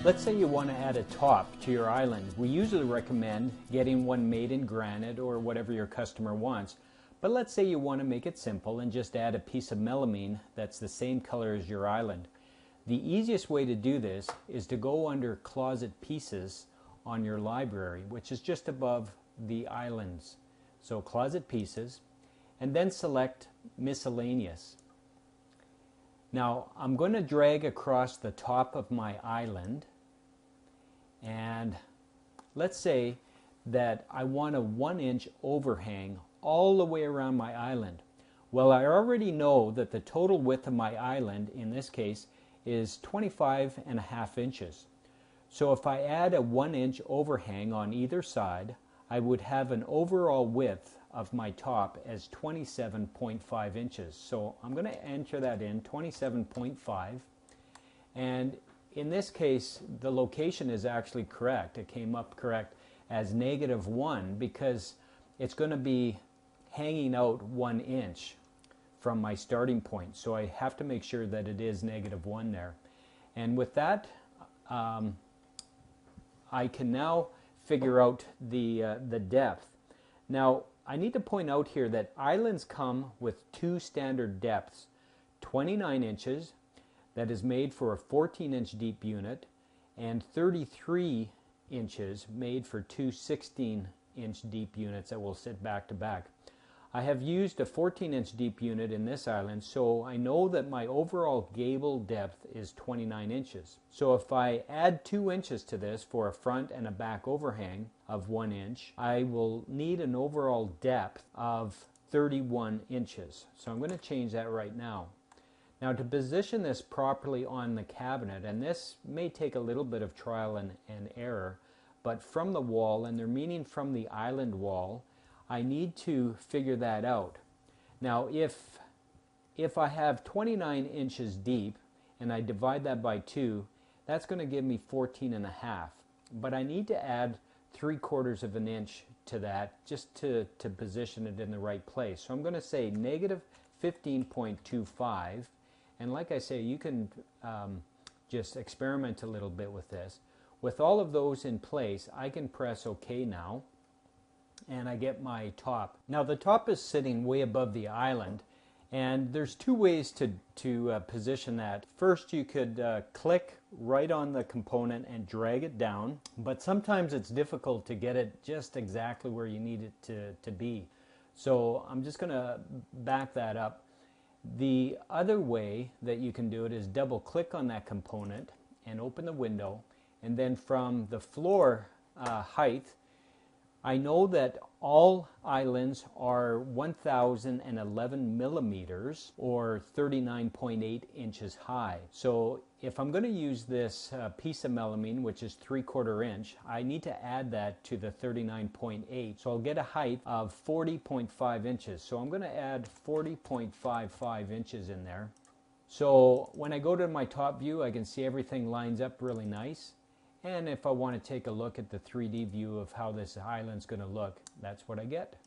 Let's say you want to add a top to your island. We usually recommend getting one made in granite or whatever your customer wants. But let's say you want to make it simple and just add a piece of melamine that's the same color as your island. The easiest way to do this is to go under Closet Pieces on your library, which is just above the islands. So Closet Pieces, and then select Miscellaneous. Now I'm going to drag across the top of my island, and let's say that I want a 1-inch overhang all the way around my island. Well, I already know that the total width of my island in this case is 25.5 inches. So if I add a 1-inch overhang on either side, I would have an overall width of my top as 27.5 inches. So I'm going to enter that in, 27.5. And in this case, the location is actually correct. It came up correct as -1 because it's going to be hanging out 1 inch from my starting point. So I have to make sure that it is -1 there. And with that, I can now figure out the depth. Now, I need to point out here that islands come with 2 standard depths, 29 inches, that is made for a 14-inch deep unit, and 33 inches made for 2 16-inch deep units that will sit back to back. I have used a 14-inch deep unit in this island, so I know that my overall gable depth is 29 inches. So if I add 2 inches to this for a front and a back overhang of 1 inch, I will need an overall depth of 31 inches. So I'm going to change that right now. Now, to position this properly on the cabinet, and this may take a little bit of trial and error, but from the wall, and they're meaning from the island wall, I need to figure that out. Now, if I have 29 inches deep and I divide that by 2, that's going to give me 14.5. But I need to add 3/4 of an inch to that just to position it in the right place. So I'm going to say -15.25. And like I say, you can just experiment a little bit with this. With all of those in place, I can press OK now, and I get my top. Now the top is sitting way above the island, and there's 2 ways to position that. First, you could click right on the component and drag it down, but sometimes it's difficult to get it just exactly where you need it to be. So I'm just going to back that up. The other way that you can do it is double click on that component and open the window, and then from the floor height, I know that all islands are 1,011 millimeters or 39.8 inches high. So if I'm going to use this piece of melamine, which is 3/4 inch, I need to add that to the 39.8. So I'll get a height of 40.5 inches. So I'm going to add 40.55 inches in there. So when I go to my top view, I can see everything lines up really nice. And if I want to take a look at the 3D view of how this island's going to look, that's what I get.